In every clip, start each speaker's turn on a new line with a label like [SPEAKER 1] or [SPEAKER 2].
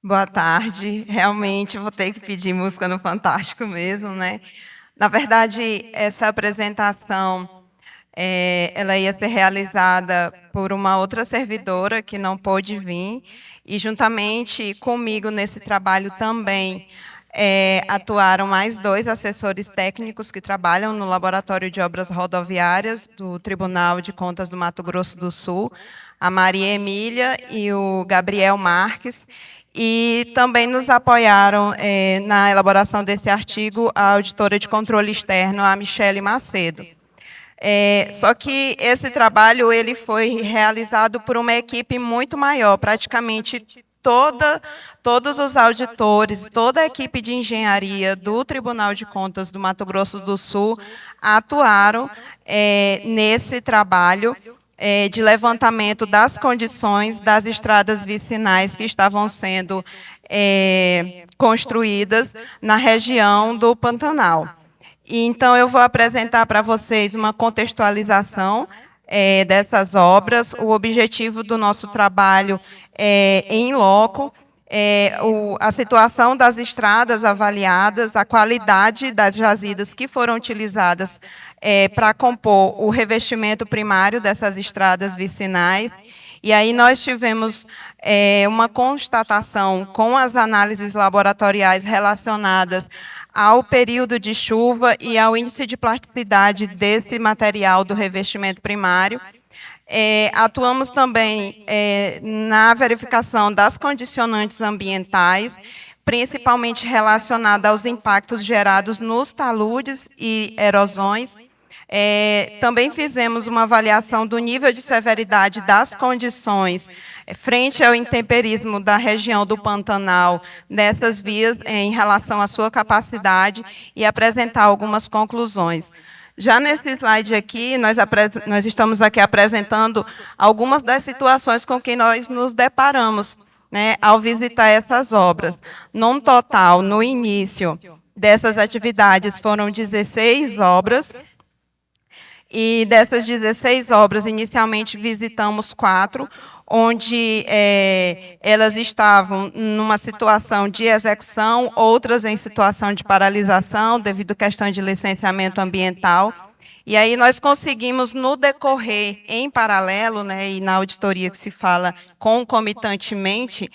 [SPEAKER 1] Boa tarde. Realmente vou ter que pedir música no Fantástico mesmo, né? Na verdade, essa apresentação, ela ia ser realizada por uma outra servidora que não pôde vir, e juntamente comigo nesse trabalho também atuaram mais dois assessores técnicos que trabalham no Laboratório de Obras Rodoviárias do Tribunal de Contas do Mato Grosso do Sul, a Maria Emília e o Gabriel Marques, e também nos apoiaram na elaboração desse artigo a auditora de controle externo, a Michele Macedo. Só que esse trabalho ele foi realizado por uma equipe muito maior, praticamente todos os auditores, toda a equipe de engenharia do Tribunal de Contas do Mato Grosso do Sul atuaram nesse trabalho de levantamento das condições das estradas vicinais que estavam sendo construídas na região do Pantanal. E, então, eu vou apresentar para vocês uma contextualização dessas obras. O objetivo do nosso trabalho é, em loco, a situação das estradas avaliadas, a qualidade das jazidas que foram utilizadas para compor o revestimento primário dessas estradas vicinais. E aí nós tivemos uma constatação com as análises laboratoriais relacionadas ao período de chuva e ao índice de plasticidade desse material do revestimento primário. Atuamos também na verificação das condicionantes ambientais, principalmente relacionada aos impactos gerados nos taludes e erosões. Também fizemos uma avaliação do nível de severidade das condições frente ao intemperismo da região do Pantanal nessas vias em relação à sua capacidade e apresentar algumas conclusões. Já nesse slide aqui, nós estamos aqui apresentando algumas das situações com que nós nos deparamos, né, ao visitar essas obras. Num total, no início dessas atividades, foram 16 obras, e dessas 16 obras, inicialmente visitamos 4, onde elas estavam numa situação de execução, outras em situação de paralisação, devido a questões de licenciamento ambiental. E aí nós conseguimos, no decorrer, em paralelo, né, e na auditoria que se fala concomitantemente,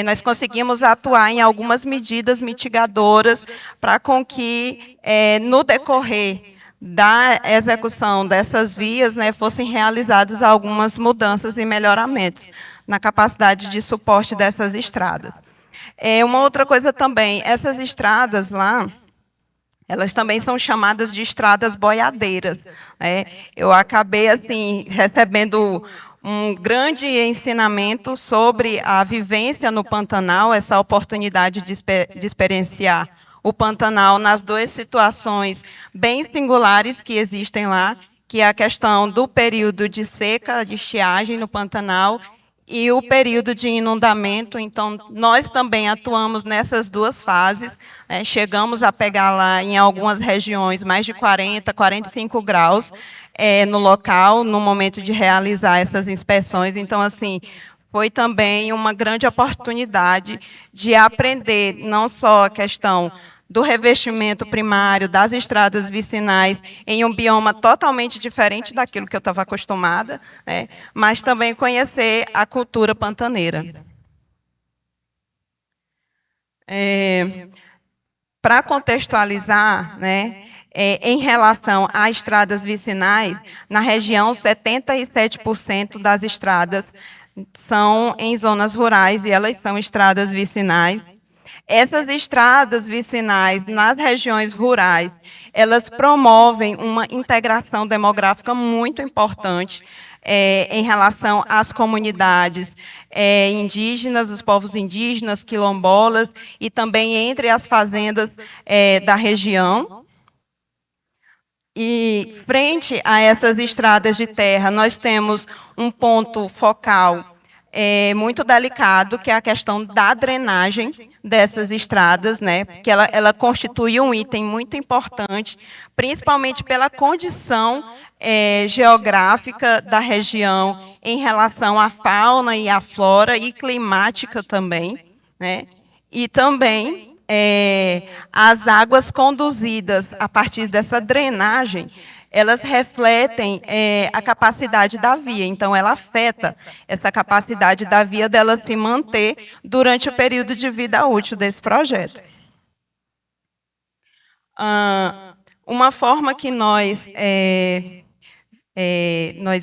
[SPEAKER 1] nós conseguimos atuar em algumas medidas mitigadoras para com que, no decorrer da execução dessas vias, né, fossem realizadas algumas mudanças e melhoramentos na capacidade de suporte dessas estradas. Uma outra coisa também, essas estradas lá, elas também são chamadas de estradas boiadeiras, né? Eu acabei assim recebendo um grande ensinamento sobre a vivência no Pantanal, essa oportunidade de experienciar o Pantanal nas duas situações bem singulares que existem lá, que é a questão do período de seca, de estiagem no Pantanal, e o período de inundamento. Então, nós também atuamos nessas duas fases, chegamos a pegar lá, em algumas regiões, mais de 40, 45 graus no local, no momento de realizar essas inspeções. Então, assim, foi também uma grande oportunidade de aprender não só a questão do revestimento primário, das estradas vicinais, em um bioma totalmente diferente daquilo que eu estava acostumada, né, mas também conhecer a cultura pantaneira. Para contextualizar, né, em relação a estradas vicinais, na região, 77% das estradas são em zonas rurais e elas são estradas vicinais. Essas estradas vicinais nas regiões rurais, elas promovem uma integração demográfica muito importante em relação às comunidades indígenas, os povos indígenas, quilombolas, e também entre as fazendas da região. E, frente a essas estradas de terra, nós temos um ponto focal muito delicado, que é a questão da drenagem dessas estradas, né, porque ela constitui um item muito importante, principalmente pela condição geográfica da região em relação à fauna e à flora, e climática também, né? E também as águas conduzidas a partir dessa drenagem, elas refletem a capacidade da via, então ela afeta essa capacidade da via dela se manter durante o período de vida útil desse projeto. Uma forma que nós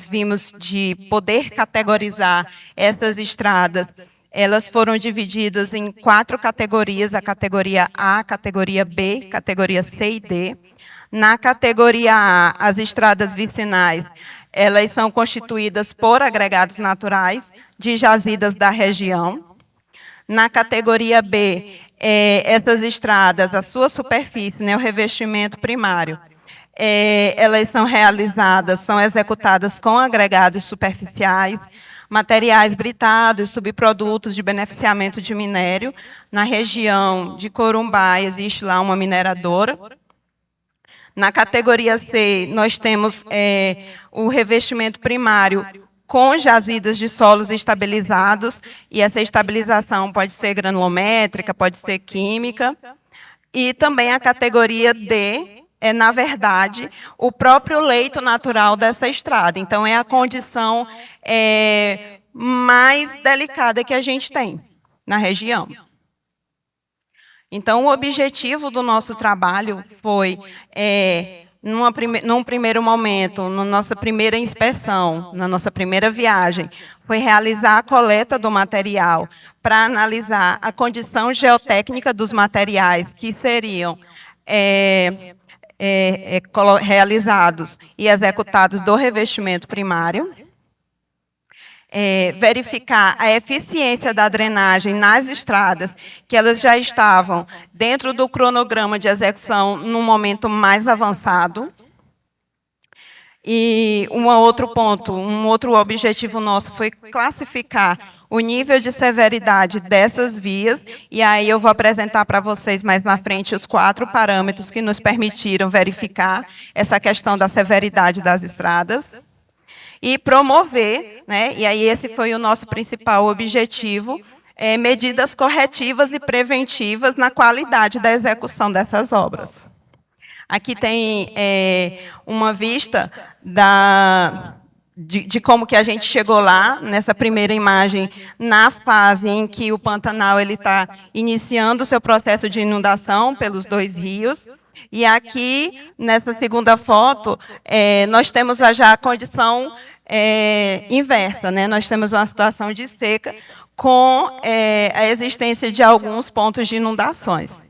[SPEAKER 1] vimos de poder categorizar essas estradas, elas foram divididas em 4 categorias, a categoria A, categoria B, categoria C e D. Na categoria A, as estradas vicinais, elas são constituídas por agregados naturais de jazidas da região. Na categoria B, essas estradas, a sua superfície, né, o revestimento primário, elas são realizadas, são executadas com agregados superficiais, materiais britados, subprodutos de beneficiamento de minério. Na região de Corumbá, existe lá uma mineradora. Na categoria C, nós temos o revestimento primário com jazidas de solos estabilizados, e essa estabilização pode ser granulométrica, pode ser química. E também a categoria D na verdade, o próprio leito natural dessa estrada. Então, é a condição mais delicada que a gente tem na região. Então, o objetivo do nosso trabalho foi, num primeiro momento, na nossa primeira inspeção, na nossa primeira viagem, foi realizar a coleta do material para analisar a condição geotécnica dos materiais que seriam realizados e executados do revestimento primário, verificar a eficiência da drenagem nas estradas, que elas já estavam dentro do cronograma de execução num momento mais avançado. E um outro objetivo nosso foi classificar o nível de severidade dessas vias, e aí eu vou apresentar para vocês mais na frente os 4 parâmetros que nos permitiram verificar essa questão da severidade das estradas. E promover, né, e aí esse foi o nosso principal objetivo, medidas corretivas e preventivas na qualidade da execução dessas obras. Aqui tem uma vista de como que a gente chegou lá, nessa primeira imagem, na fase em que o Pantanal está iniciando o seu processo de inundação pelos 2 rios. E aqui, nessa segunda foto, nós temos já a condição inversa, né? Nós temos uma situação de seca com a existência de alguns pontos de inundações.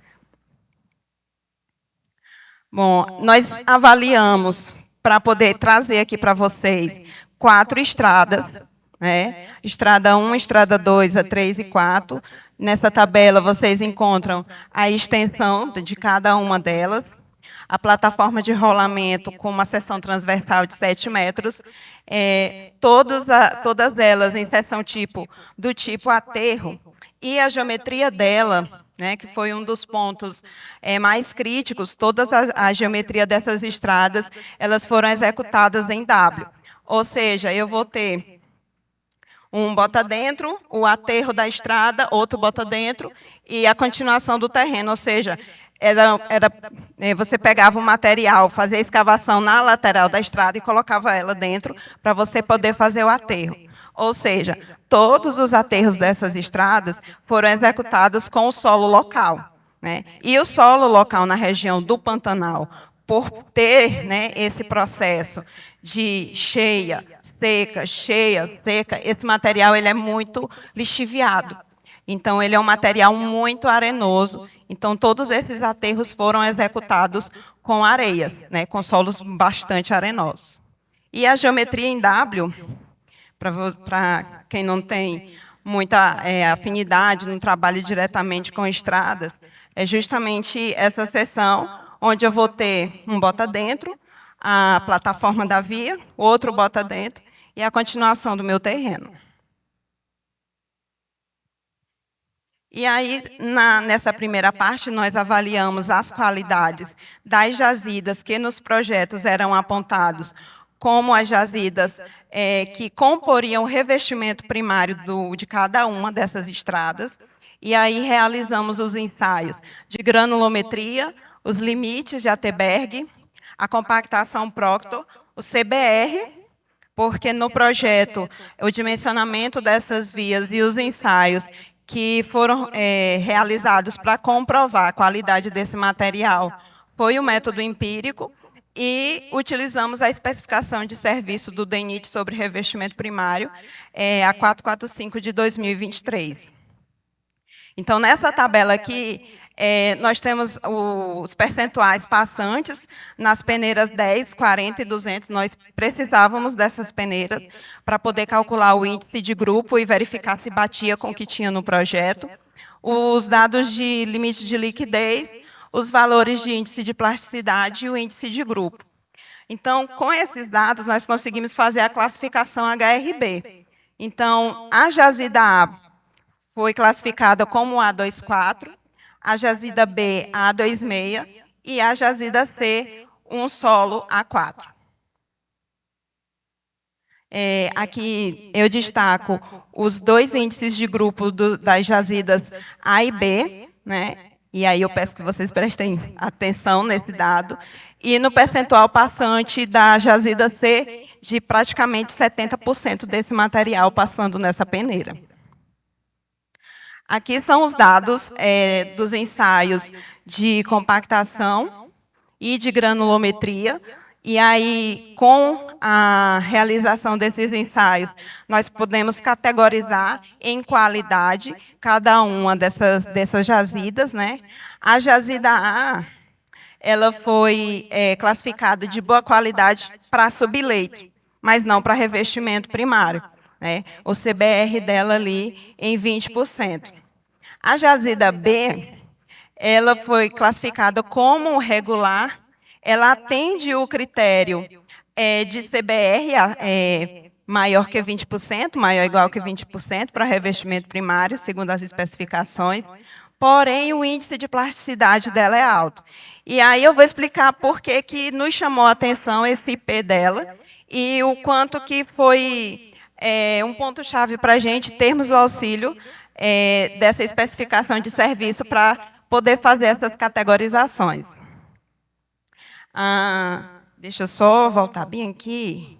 [SPEAKER 1] Bom, nós avaliamos, para poder trazer aqui para vocês, 4 estradas, né? Estrada 1, estrada 2, a 3 e 4. Nessa tabela, vocês encontram a extensão de cada uma delas, a plataforma de rolamento com uma seção transversal de 7 metros, todas elas em seção do tipo aterro, e a geometria dela, né, que foi um dos pontos mais críticos, a geometria dessas estradas, elas foram executadas em W. Ou seja, eu vou ter um bota dentro, o aterro da estrada, outro bota dentro, e a continuação do terreno. Ou seja, você pegava o material, fazia a escavação na lateral da estrada e colocava ela dentro para você poder fazer o aterro. Ou seja, todos os aterros dessas estradas foram executados com o solo local, né? E o solo local na região do Pantanal, por ter, né, esse processo de cheia, seca, esse material ele é muito lixiviado. Então, ele é um material muito arenoso. Então, todos esses aterros foram executados com areias, né, com solos bastante arenosos. E a geometria em W, para quem não tem muita afinidade, não trabalha diretamente com estradas, é justamente essa seção onde eu vou ter um bota dentro, a plataforma da via, outro bota dentro e a continuação do meu terreno. E aí, nessa primeira parte, nós avaliamos as qualidades das jazidas que nos projetos eram apontados como as jazidas que comporiam o revestimento primário de cada uma dessas estradas. E aí realizamos os ensaios de granulometria, os limites de Atterberg, a compactação Proctor, o CBR, porque no projeto o dimensionamento dessas vias e os ensaios que foram realizados para comprovar a qualidade desse material foi o método empírico, e utilizamos a especificação de serviço do DENIT sobre revestimento primário, a 445 de 2023. Então, nessa tabela aqui, nós temos os percentuais passantes nas peneiras 10, 40 e 200. Nós precisávamos dessas peneiras para poder calcular o índice de grupo e verificar se batia com o que tinha no projeto. Os dados de limite de liquidez, os valores de índice de plasticidade e o índice de grupo. Então, com esses dados, nós conseguimos fazer a classificação HRB. Então, a jazida A foi classificada como A24, a jazida B, A26, e a jazida C, um solo A4. Aqui eu destaco os dois índices de grupo das jazidas A e B, né? E aí eu peço que vocês prestem atenção nesse dado. E no percentual passante da jazida C, de praticamente 70% desse material passando nessa peneira. Aqui são os dados dos ensaios de compactação e de granulometria. E aí, com a realização desses ensaios, nós podemos categorizar em qualidade cada uma dessas jazidas, né? A jazida A, ela foi classificada de boa qualidade para subleito, mas não para revestimento primário, né? O CBR dela ali em 20%. A jazida B, ela foi classificada como regular. Ela atende o critério de CBR maior que 20%, maior ou igual que 20% para revestimento primário, segundo as especificações, porém o índice de plasticidade dela é alto. E aí eu vou explicar por que nos chamou a atenção esse IP dela e o quanto que foi um ponto-chave para a gente termos o auxílio dessa especificação de serviço para poder fazer essas categorizações. Deixa eu só voltar bem aqui,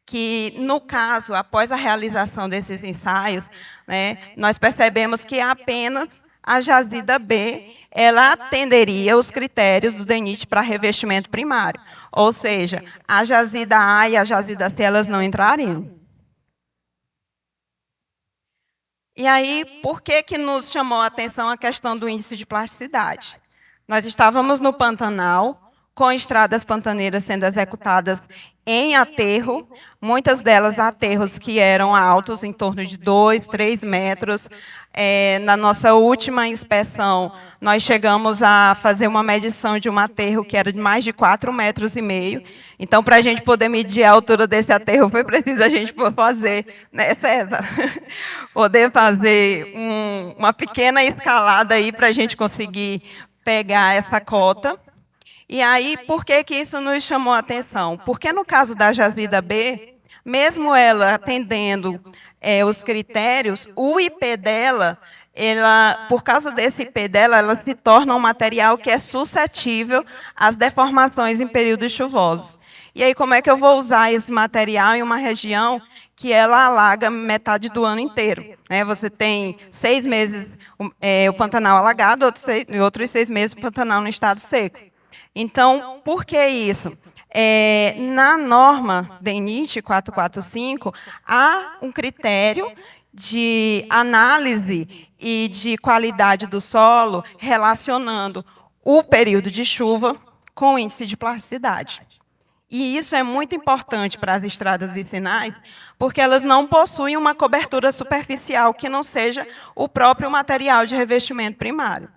[SPEAKER 1] que, no caso, após a realização desses ensaios, né, nós percebemos que apenas a jazida B ela atenderia os critérios do DENIT para revestimento primário, ou seja, a jazida A e a jazida C elas não entrariam. E aí, por que nos chamou a atenção a questão do índice de plasticidade? Nós estávamos no Pantanal, com estradas pantaneiras sendo executadas em aterro, muitas delas aterros que eram altos, em torno de 2, 3 metros. Na nossa última inspeção, nós chegamos a fazer uma medição de um aterro que era de mais de 4,5 metros. Então, para a gente poder medir a altura desse aterro, foi preciso a gente fazer, né, César? Poder fazer uma pequena escalada aí para a gente conseguir pegar essa cota. E aí, por que isso nos chamou a atenção? Porque no caso da jazida B, mesmo ela atendendo os critérios, o IP dela, por causa desse IP dela, ela se torna um material que é suscetível às deformações em períodos chuvosos. E aí, como é que eu vou usar esse material em uma região que ela alaga metade do ano inteiro? Você tem 6 meses o Pantanal alagado, outros 6 meses o Pantanal no estado seco. Então, por que isso? Na norma DENIT 445, há um critério de análise e de qualidade do solo relacionando o período de chuva com o índice de plasticidade. E isso é muito importante para as estradas vicinais, porque elas não possuem uma cobertura superficial que não seja o próprio material de revestimento primário.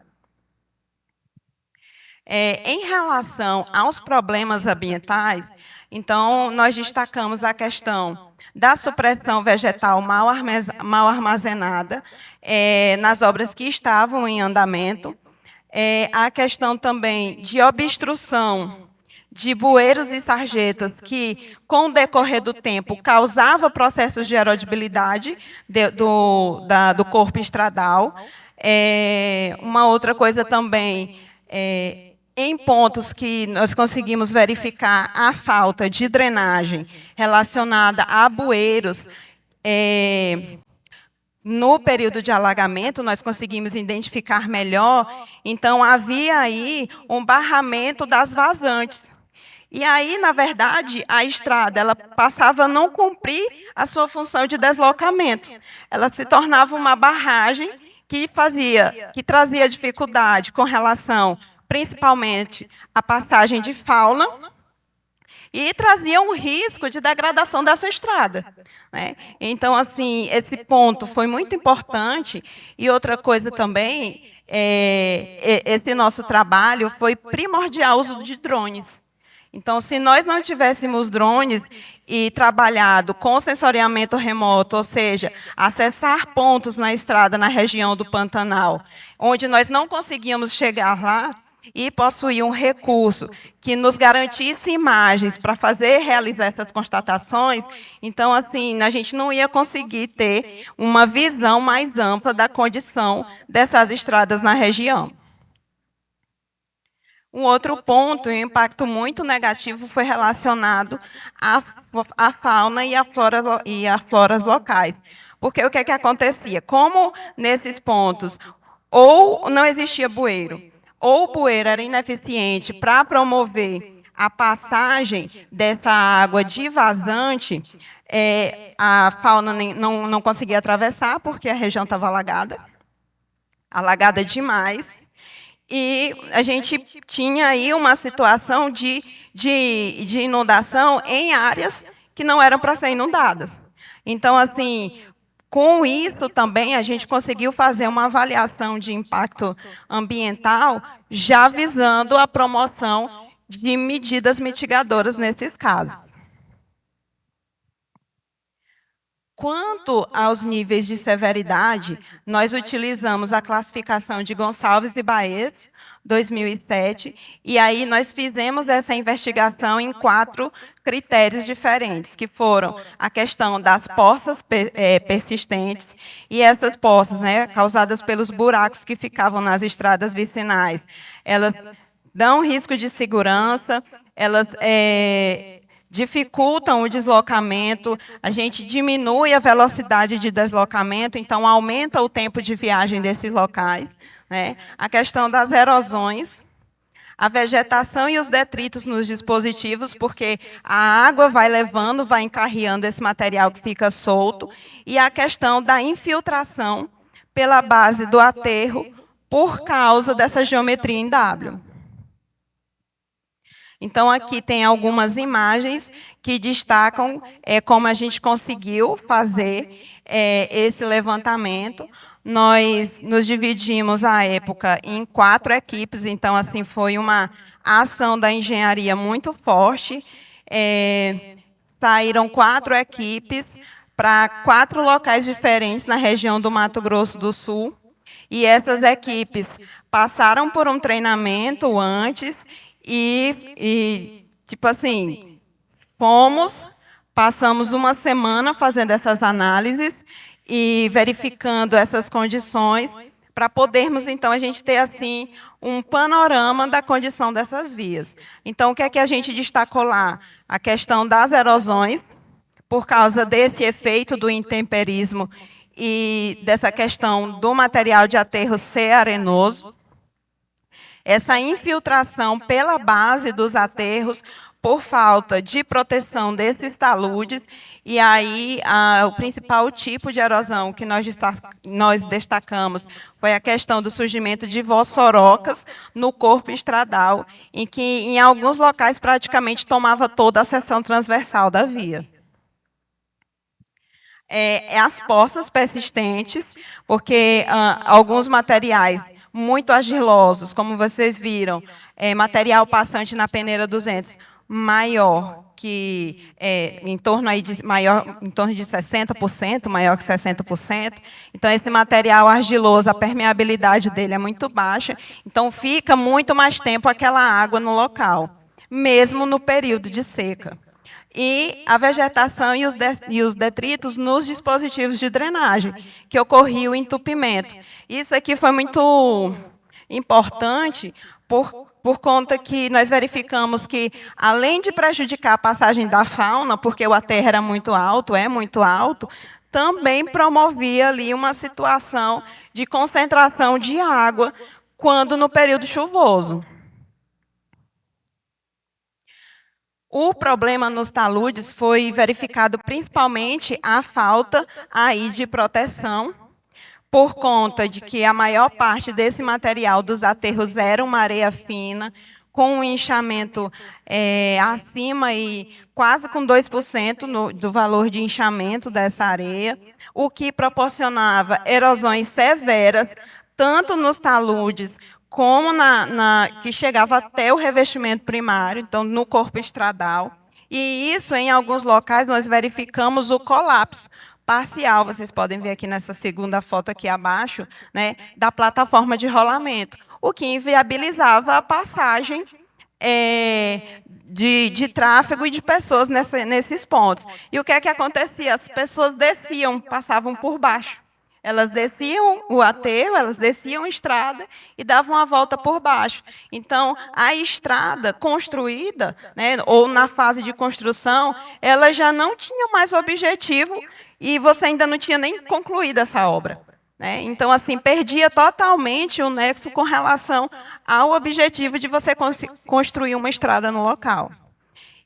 [SPEAKER 1] Em relação aos problemas ambientais, então, nós destacamos a questão da supressão vegetal mal armazenada nas obras que estavam em andamento, a questão também de obstrução de bueiros e sarjetas que, com o decorrer do tempo, causava processos de erodibilidade do corpo estradal, Uma outra coisa também, em pontos que nós conseguimos verificar a falta de drenagem relacionada a bueiros, no período de alagamento, nós conseguimos identificar melhor, então havia aí um barramento das vazantes. E aí, na verdade, a estrada ela passava a não cumprir a sua função de deslocamento. Ela se tornava uma barragem que trazia dificuldade com relação, principalmente, à passagem de fauna, e trazia um risco de degradação dessa estrada, né? Então, assim, esse ponto foi muito importante. E outra coisa também, esse nosso trabalho foi primordial o uso de drones. Então, se nós não tivéssemos drones e trabalhado com sensoriamento remoto, ou seja, acessar pontos na estrada na região do Pantanal, onde nós não conseguíamos chegar lá, e possuir um recurso que nos garantisse imagens para realizar essas constatações, então, assim, a gente não ia conseguir ter uma visão mais ampla da condição dessas estradas na região. Um outro ponto, um impacto muito negativo, foi relacionado à fauna e à flora locais. Porque o que é que acontecia? Como nesses pontos, ou não existia bueiro, ou o bueiro era ineficiente para promover a passagem dessa água de vazante, a fauna não conseguia atravessar, porque a região estava alagada demais. E a gente tinha aí uma situação de inundação em áreas que não eram para ser inundadas. Então, assim, com isso também a gente conseguiu fazer uma avaliação de impacto ambiental, já visando a promoção de medidas mitigadoras nesses casos. Quanto aos níveis de severidade, nós utilizamos a classificação de Gonçalves e Baez, 2007, e aí nós fizemos essa investigação em 4 critérios diferentes, que foram a questão das poças persistentes, e essas poças, né, causadas pelos buracos que ficavam nas estradas vicinais, elas dão risco de segurança, elas dificultam o deslocamento, a gente diminui a velocidade de deslocamento, então aumenta o tempo de viagem desses locais, né? A questão das erosões, a vegetação e os detritos nos dispositivos, porque a água vai levando, vai encarreando esse material que fica solto, e a questão da infiltração pela base do aterro por causa dessa geometria em W. Então, aqui tem algumas imagens que destacam como a gente conseguiu fazer esse levantamento. Nós nos dividimos, à época, em 4 equipes, então, assim, foi uma ação da engenharia muito forte. Saíram 4 equipes para 4 locais diferentes na região do Mato Grosso do Sul, e essas equipes passaram por um treinamento antes. Tipo assim, passamos uma semana fazendo essas análises e verificando essas condições para podermos, então, a gente ter, assim, um panorama da condição dessas vias. Então, o que é que a gente destacou lá? A questão das erosões, por causa desse efeito do intemperismo e dessa questão do material de aterro ser arenoso. Essa infiltração pela base dos aterros por falta de proteção desses taludes, e aí o principal tipo de erosão que nós destacamos foi a questão do surgimento de vossorocas no corpo estradal, em que em alguns locais praticamente tomava toda a seção transversal da via. As poças persistentes, porque alguns materiais muito argilosos, como vocês viram, material passante na peneira 200, maior que em torno de 60%, maior que 60%. Então, esse material argiloso, a permeabilidade dele é muito baixa, então fica muito mais tempo aquela água no local, mesmo no período de seca. e a vegetação e os detritos nos dispositivos de drenagem, que ocorria o entupimento. Isso aqui foi muito importante por conta que nós verificamos que, além de prejudicar a passagem da fauna, porque o aterro era muito alto, é muito alto, também promovia ali uma situação de concentração de água quando no período chuvoso. O problema nos taludes foi verificado principalmente a falta aí de proteção, por conta de que a maior parte desse material dos aterros era uma areia fina, com um inchamento acima e quase com 2% do valor de inchamento dessa areia, o que proporcionava erosões severas, tanto nos taludes como que chegava até o revestimento primário, então no corpo estradal. E isso, em alguns locais, nós verificamos o colapso parcial, vocês podem ver aqui nessa segunda foto aqui abaixo, né, da plataforma de rolamento, o que inviabilizava a passagem de tráfego e de pessoas nesses pontos. E o que é que acontecia? As pessoas desciam, passavam por baixo. Elas desciam o aterro, elas desciam a estrada e davam a volta por baixo. Então, a estrada construída, né, ou na fase de construção, ela já não tinha mais o objetivo e você ainda não tinha nem concluído essa obra. Né? Então, assim, perdia totalmente o nexo com relação ao objetivo de você construir uma estrada no local.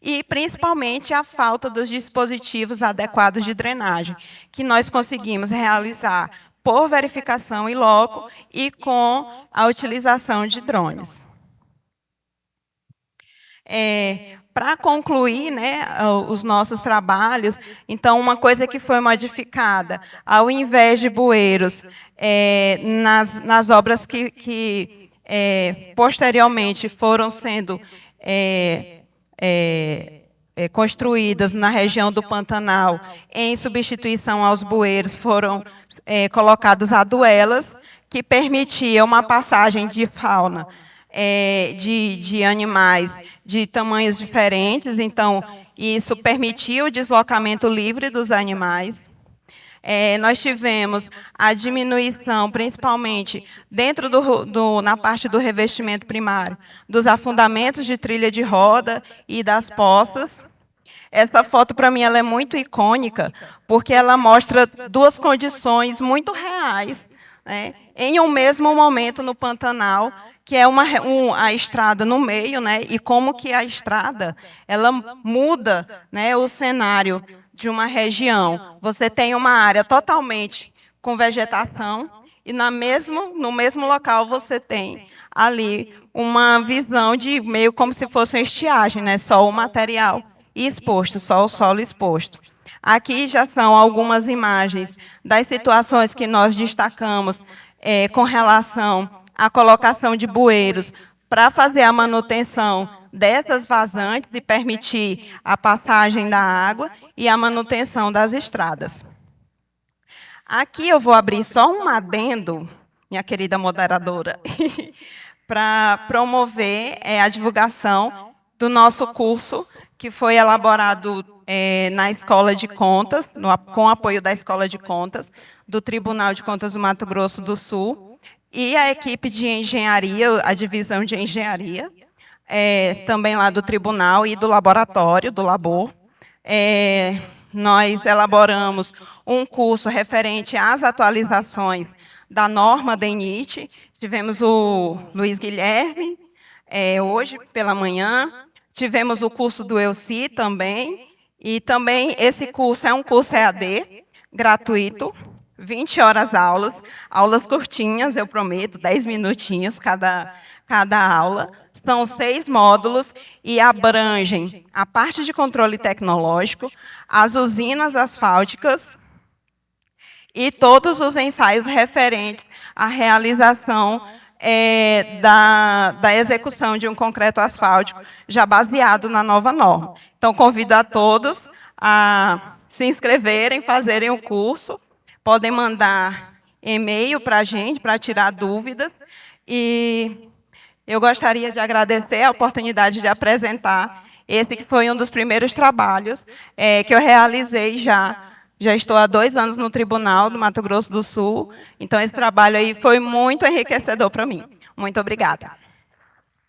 [SPEAKER 1] E, principalmente, a falta dos dispositivos adequados de drenagem, que nós conseguimos realizar por verificação in loco e com a utilização de drones. Para concluir, né, os nossos trabalhos, então, uma coisa que foi modificada, ao invés de bueiros, nas obras que posteriormente foram sendo construídas na região do Pantanal, em substituição aos bueiros, foram colocados aduelas, que permitia uma passagem de fauna, de animais de tamanhos diferentes, então, isso permitia o deslocamento livre dos animais. Nós tivemos a diminuição, principalmente dentro na parte do revestimento primário, dos afundamentos de trilha de roda e das poças. Essa foto, para mim, ela é muito icônica, porque ela mostra duas condições muito reais, né, em um mesmo momento no Pantanal, que é a estrada no meio, né, e como que a estrada ela muda, né, o cenário de uma região. Você tem uma área totalmente com vegetação e no mesmo local você tem ali uma visão de meio como se fosse uma estiagem, né, só o material exposto, só o solo exposto. Aqui já são algumas imagens das situações que nós destacamos com relação à colocação de bueiros para fazer a manutenção dessas vazantes e permitir a passagem da água e a manutenção das estradas. Aqui eu vou abrir só um adendo, minha querida moderadora, para promover a divulgação do nosso curso, que foi elaborado na Escola de Contas, com apoio da Escola de Contas, do Tribunal de Contas do Mato Grosso do Sul, e a equipe de engenharia, a divisão de engenharia, também lá do tribunal e do laboratório, do labor. Nós elaboramos um curso referente às atualizações da norma DENIT. Tivemos o Luiz Guilherme, hoje pela manhã. Tivemos o curso do EUCI também. E também esse curso é um curso EAD, gratuito, 20 horas aulas curtinhas, eu prometo, 10 minutinhos cada aula. São 6 módulos e abrangem a parte de controle tecnológico, as usinas asfálticas e todos os ensaios referentes à realização da execução de um concreto asfáltico, já baseado na nova norma. Então, convido a todos a se inscreverem, fazerem o curso. Podem mandar e-mail para a gente, para tirar dúvidas. E eu gostaria de agradecer a oportunidade de apresentar Esse que foi um dos primeiros trabalhos que eu realizei já. Já estou há 2 anos no Tribunal do Mato Grosso do Sul, então esse trabalho aí foi muito enriquecedor para mim. Muito obrigada.